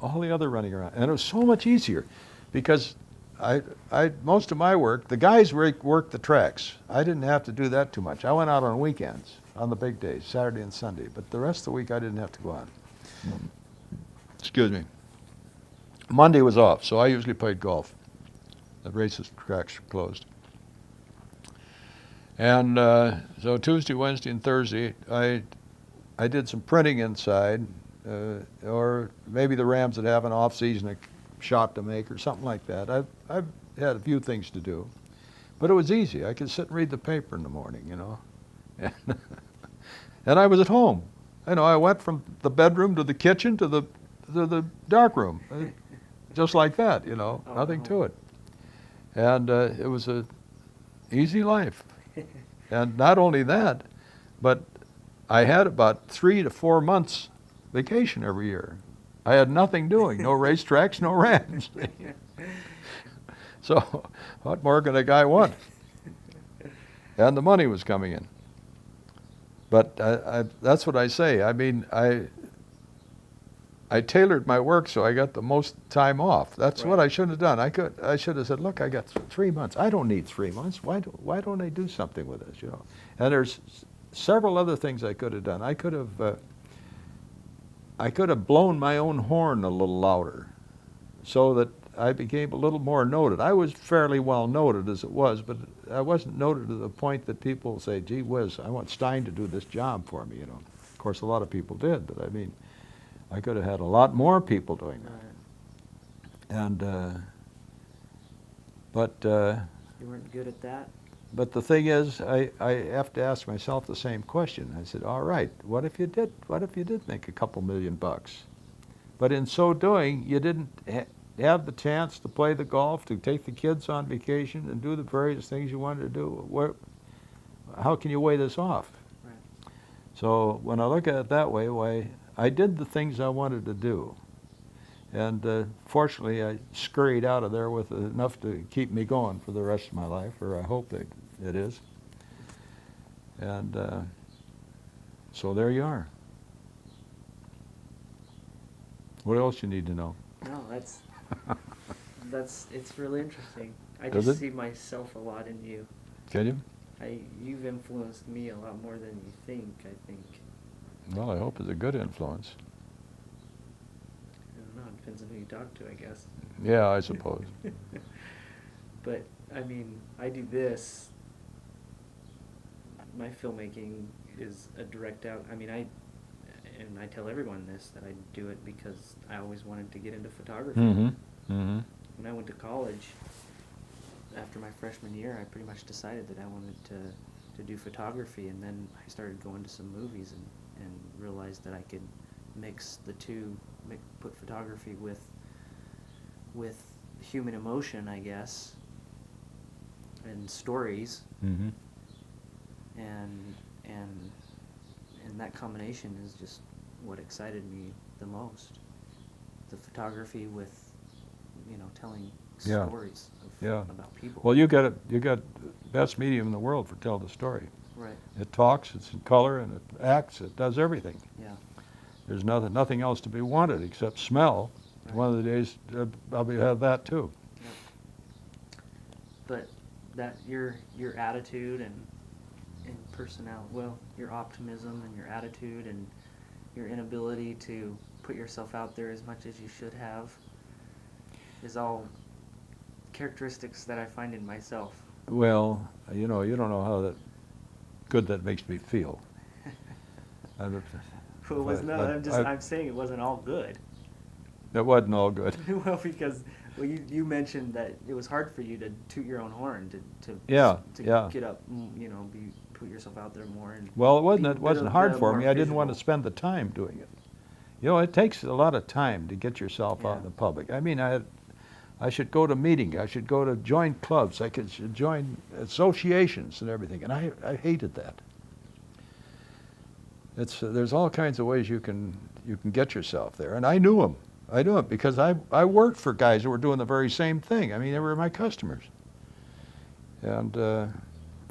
all the other running around. And it was so much easier because most of my work, the guys worked the tracks. I didn't have to do that too much. I went out on weekends, on the big days, Saturday and Sunday, but the rest of the week I didn't have to go out. Excuse me. Monday was off, so I usually played golf. The races tracks were closed. And so Tuesday, Wednesday, and Thursday, I did some printing inside, or maybe the Rams would have an off-season shot to make or something like that. I've had a few things to do, but it was easy. I could sit and read the paper in the morning, you know. And I was at home. You know, I went from the bedroom to the kitchen to the dark room, just like that, you know, nothing to it. And it was a easy life. And not only that, but I had about 3 to 4 months vacation every year. I had nothing doing, no racetracks, no Rams. So what more can a guy want? And the money was coming in. But that's what I say. I mean, I tailored my work so I got the most time off. That's what I should have done. I should have said, look, I got 3 months. I don't need 3 months. Why don't I do something with this, you know? And there's several other things I could have done. I could have blown my own horn a little louder so that I became a little more noted. I was fairly well noted as it was, but I wasn't noted to the point that people say, gee whiz, I want Stein to do this job for me, you know. Of course, a lot of people did, but I mean, I could have had a lot more people doing that. And, but... you weren't good at that? But the thing is, I have to ask myself the same question. I said, all right, what if you did make a couple $1,000,000 bucks? But in so doing, you didn't have the chance to play the golf, to take the kids on vacation and do the various things you wanted to do. How can you weigh this off? Right. So when I look at it that way, why, I did the things I wanted to do. And fortunately, I scurried out of there with enough to keep me going for the rest of my life, or I hope it is. And so there you are. What else you need to know? No, it's really interesting. I Is just it? see myself a lot in you. Can you? You've influenced me a lot more than you think, I think. Well, I hope it's a good influence. I don't know, it depends on who you talk to, I guess. Yeah, I suppose. But, I mean, I do this. My filmmaking is a direct out. I mean, and I tell everyone this, that I do it because I always wanted to get into photography. Mm-hmm. Mm-hmm. When I went to college, after my freshman year, I pretty much decided that I wanted to do photography, and then I started going to some movies and realized that I could mix the two, put photography with human emotion, I guess, and stories, Mm-hmm. and that combination is just what excited me the most. The photography with, you know, telling Yeah. stories Yeah. about people. Well, you got the best medium in the world for telling the story. Right. It talks, it's in color, and it acts, it does everything. Yeah. There's nothing else to be wanted except smell. Right. One of the days I'll have that too. Yep. But that your attitude and personality, well, your optimism and your attitude and your inability to put yourself out there as much as you should have is all characteristics that I find in myself. Well, you know, you don't know how good that makes me feel. Well, it was I'm saying it wasn't all good. It wasn't all good. Well, because you mentioned that it was hard for you to toot your own horn, to get up, you know, put yourself out there more. And well, it be a wasn't bit hard for more me. I didn't want to visual. spend the time doing it. You know, it takes a lot of time to get yourself out in Yeah. the public. I mean, I should go to meetings. I should go to join clubs. Should join associations and everything. And I hated that. There's all kinds of ways you can get yourself there, and I knew them. I knew it because I worked for guys who were doing the very same thing. I mean, they were my customers, and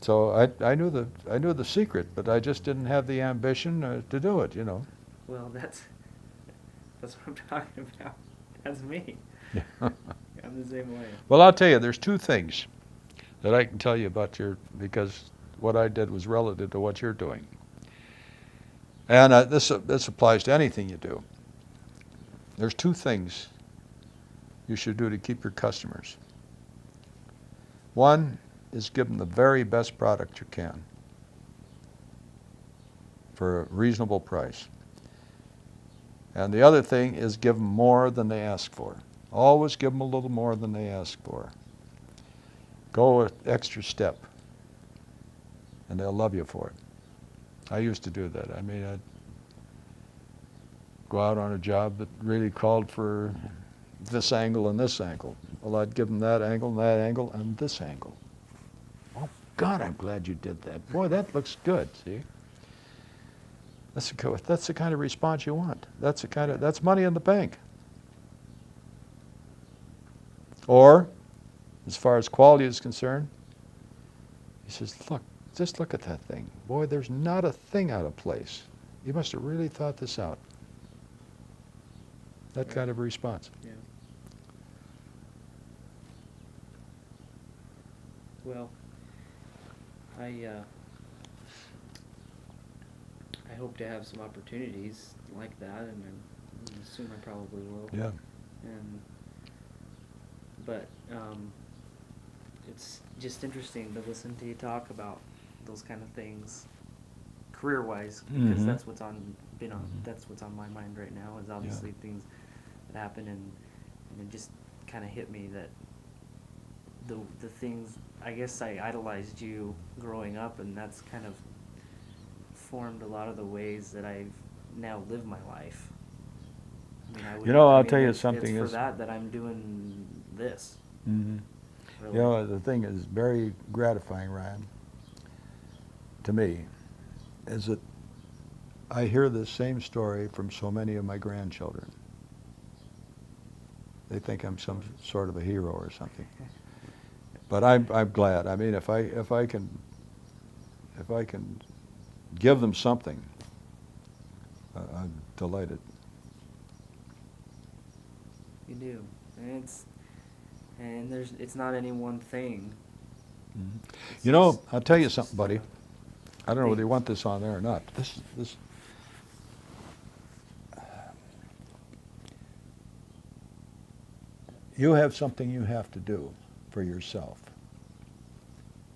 so I knew the secret, but I just didn't have the ambition to do it. You know. Well, that's what I'm talking about. That's me. I'm the same way. Well, I'll tell you, there's two things that I can tell you about because what I did was relative to what you're doing. And this applies to anything you do. There's two things you should do to keep your customers. One is give them the very best product you can for a reasonable price. And the other thing is give them more than they ask for. Always give them a little more than they ask for. Go an extra step, and they'll love you for it. I used to do that. I mean, I'd go out on a job that really called for this angle and this angle. Well, I'd give them that angle, and this angle. Oh, God, I'm glad you did that. Boy, that looks good, see? That's the kind of response you want. That's money in the bank. Or, as far as quality is concerned, he says, look, just look at that thing. Boy, there's not a thing out of place. You must have really thought this out. That kind of response. Yeah. Well, I hope to have some opportunities like that, and soon I probably will. Yeah. But it's just interesting to listen to you talk about those kind of things, career-wise, because that's what's on my mind right now. Is obviously things that happen, and it just kind of hit me that the things, I guess I idolized you growing up, and that's kind of formed a lot of the ways that I've now lived my life. I mean, I'll tell you something. It's for that I'm doing this. Mm-hmm. Really. The thing is very gratifying, Ryan, to me, is that I hear this same story from so many of my grandchildren. They think I'm some sort of a hero or something. But I'm glad. I mean, if I can give them something, I'm delighted. You do, and it's not any one thing. Mm-hmm. I'll tell you something, buddy. I don't know whether you want this on there or not. This. You have something you have to do for yourself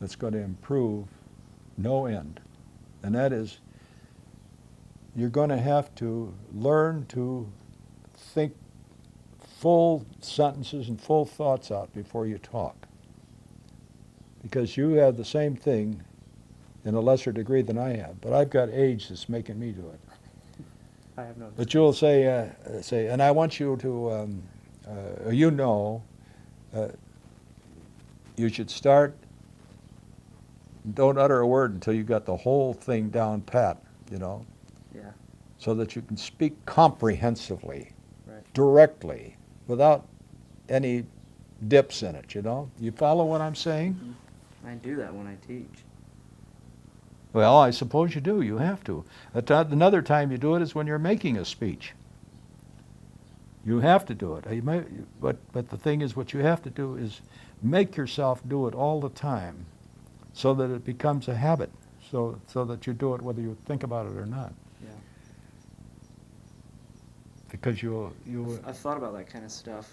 that's going to improve no end. And that is, you're going to have to learn to think full sentences and full thoughts out before you talk. Because you have the same thing in a lesser degree than I have. But I've got age that's making me do it. I have no. But you'll say, and I want you to, you should start, don't utter a word until you got the whole thing down pat, Yeah. so that you can speak comprehensively, Right. directly, without any dips in it, You follow what I'm saying? Mm-hmm. I do that when I teach. Well, I suppose you do. You have to. Another time you do it is when you're making a speech. You have to do it. But the thing is, what you have to do is make yourself do it all the time, so that it becomes a habit, so that you do it whether you think about it or not. Yeah. Because I've thought about that kind of stuff,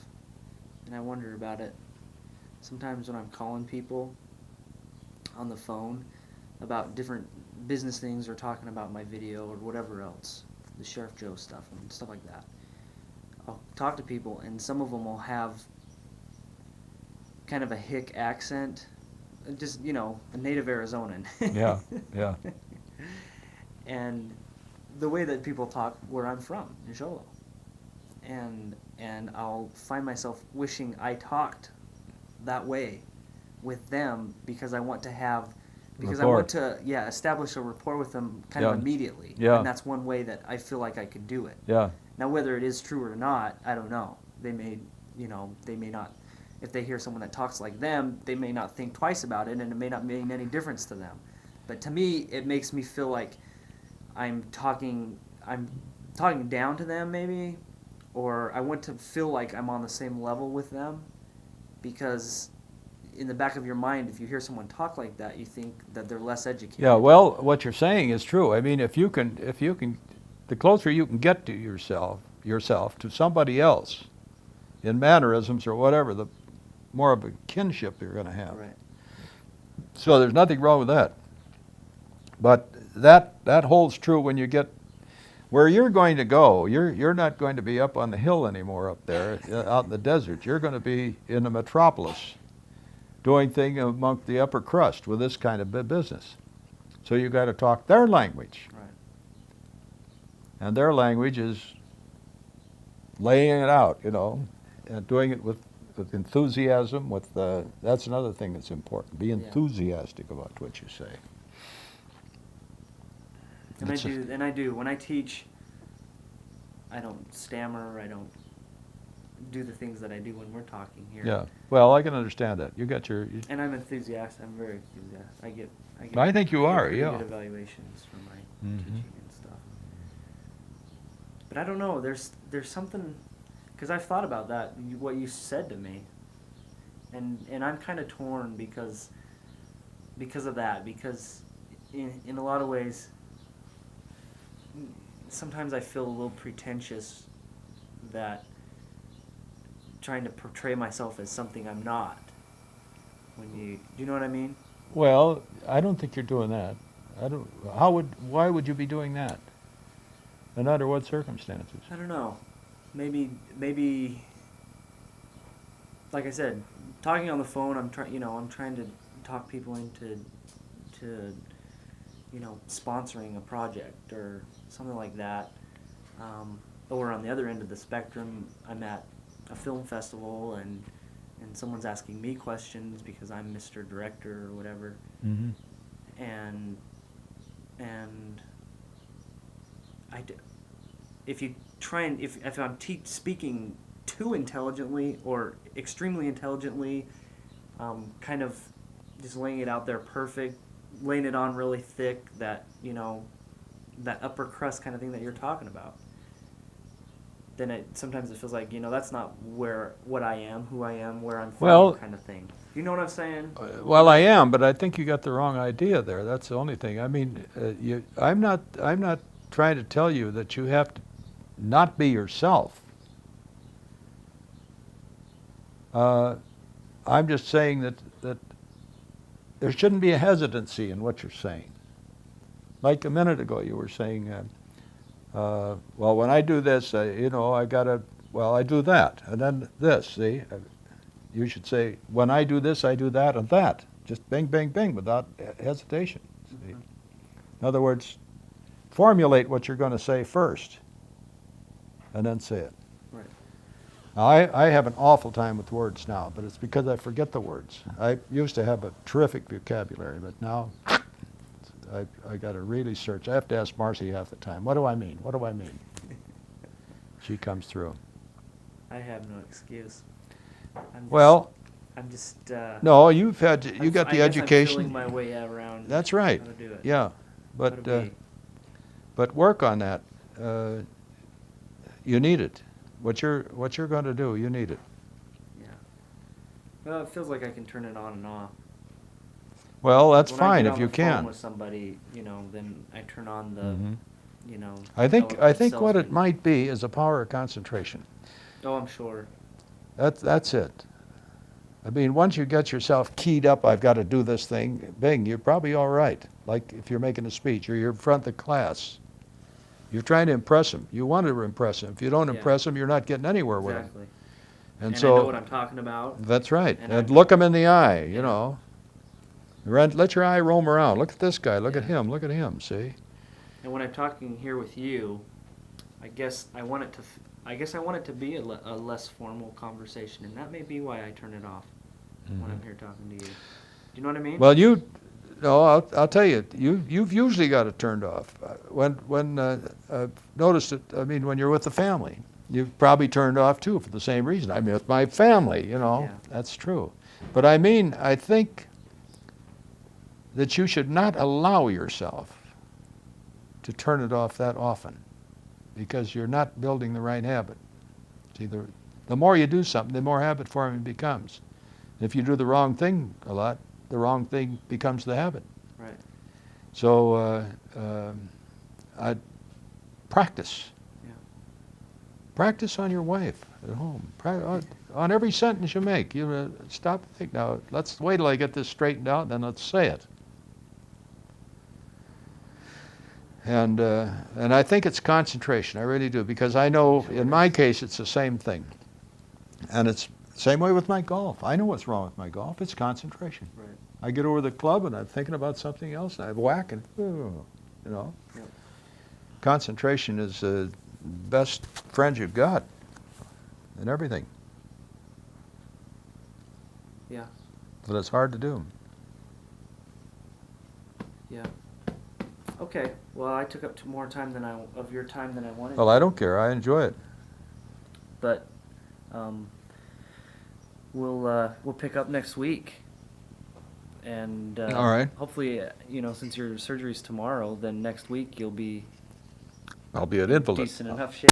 and I wonder about it. Sometimes when I'm calling people on the phone about different business things or talking about my video or whatever else, the Sheriff Joe stuff and stuff like that, I'll talk to people, and some of them will have kind of a hick accent, just, a native Arizonan. Yeah, yeah. And the way that people talk where I'm from, in Sholo. And I'll find myself wishing I talked that way with them because I want to establish a rapport with them kind of immediately. Yeah. And that's one way that I feel like I could do it. Yeah. Now, whether it is true or not, I don't know. They may not, if they hear someone that talks like them, they may not think twice about it, and it may not mean any difference to them. But to me, it makes me feel like I'm talking down to them, maybe, or I want to feel like I'm on the same level with them, because in the back of your mind, if you hear someone talk like that, you think that they're less educated. Yeah, well, what you're saying is true. I mean, if you can, the closer you can get to yourself to somebody else in mannerisms or whatever, the more of a kinship you're going to have. Right. So there's nothing wrong with that. But that holds true when you get where you're going to go. You're not going to be up on the hill anymore up there out in the desert. You're going to be in the metropolis doing things among the upper crust with this kind of business. So you got to talk their language. Right. And their language is laying it out, and doing it with enthusiasm. That's another thing that's important. Be enthusiastic about what you say. And I do. When I teach, I don't stammer. I don't do the things that I do when we're talking here. Yeah. Well, I can understand that. You got And I'm enthusiastic. I'm very enthusiastic. I get. I think you are. pretty Yeah. Good evaluations for my Mhm. teaching and stuff. But I don't know. There's something, because I've thought about that. What you said to me, and I'm kind of torn because of that. Because in a lot of ways, sometimes I feel a little pretentious that trying to portray myself as something I'm not. Do you know what I mean? Well, I don't think you're doing that. Why would you be doing that? And under what circumstances? I don't know. Maybe, like I said, talking on the phone, I'm trying to talk people into sponsoring a project or something like that. Or on the other end of the spectrum, I'm at a film festival and someone's asking me questions because I'm Mr. Director or whatever. Mm-hmm. And if I'm speaking too intelligently or extremely intelligently, kind of just laying it out there perfect, laying it on really thick, that upper crust kind of thing that you're talking about, then sometimes it feels like, that's not what I am, who I am, where I'm from, kind of thing. You know what I'm saying? Well, I am, but I think you got the wrong idea there. That's the only thing. I mean, I'm not trying to tell you that you have to not be yourself. I'm just saying that there shouldn't be a hesitancy in what you're saying. Like a minute ago, you were saying, well, when I do this, I do that, and then this, see? You should say, when I do this, I do that and that. Just bing, bing, bing, without hesitation. See? In other words, formulate what you're going to say first, and then say it. Right. Now, I have an awful time with words now, but it's because I forget the words. I used to have a terrific vocabulary, but now I got to really search. I have to ask Marcy half the time, what do I mean? What do I mean? She comes through. I have no excuse. I'm just. No, you got the I guess education. I'm feeling my way around. That's right. How to do it. Yeah, but work on that. You need it. What you're going to do, you need it. Yeah. Well, it feels like I can turn it on and off. Well, that's When fine I get if on you the phone can. with somebody, then I turn on the, Mhm. I think what it might be is a power of concentration. Oh, I'm sure. That's it. I mean, once you get yourself keyed up, I've got to do this thing, bing, you're probably all right. Like if you're making a speech or you're in front of the class. You're trying to impress them. You want to impress them. If you don't impress them, you're not getting anywhere with them. Exactly. And so I know what I'm talking about. That's right. And And look them in the eye, you know. Let your eye roam around. Look at this guy. Look at him. Look at him. See? And when I'm talking here with you, I guess I want it to be a less formal conversation, and that may be why I turn it off when I'm here talking to you. Do you know what I mean? Well, I'll tell you. You've usually got it turned off. When I've noticed it. I mean, when you're with the family, you've probably turned off too for the same reason. I mean, with my family, that's true. But I mean, I think that you should not allow yourself to turn it off that often, because you're not building the right habit. See, the more you do something, the more habit forming it becomes. If you do the wrong thing a lot, the wrong thing becomes the habit. Right. So I practice. Yeah. Practice on your wife at home. On every sentence you make. You stop and think. Now, let's wait till I get this straightened out, then let's say it. And I think it's concentration. I really do, because I know in my case it's the same thing. And it's the same way with my golf. I know what's wrong with my golf. It's concentration. Right. I get over the club and I'm thinking about something else, and I whack and, you know. Yep. Concentration is the best friend you've got in everything. Yeah. But it's hard to do. Yeah. Okay. Well, I took up more time than of your time than I wanted. Well, I don't care. I enjoy it. But we'll pick up next week. And All right. hopefully, since your surgery's tomorrow, then next week you'll be I'll be an invalid. decent enough shape.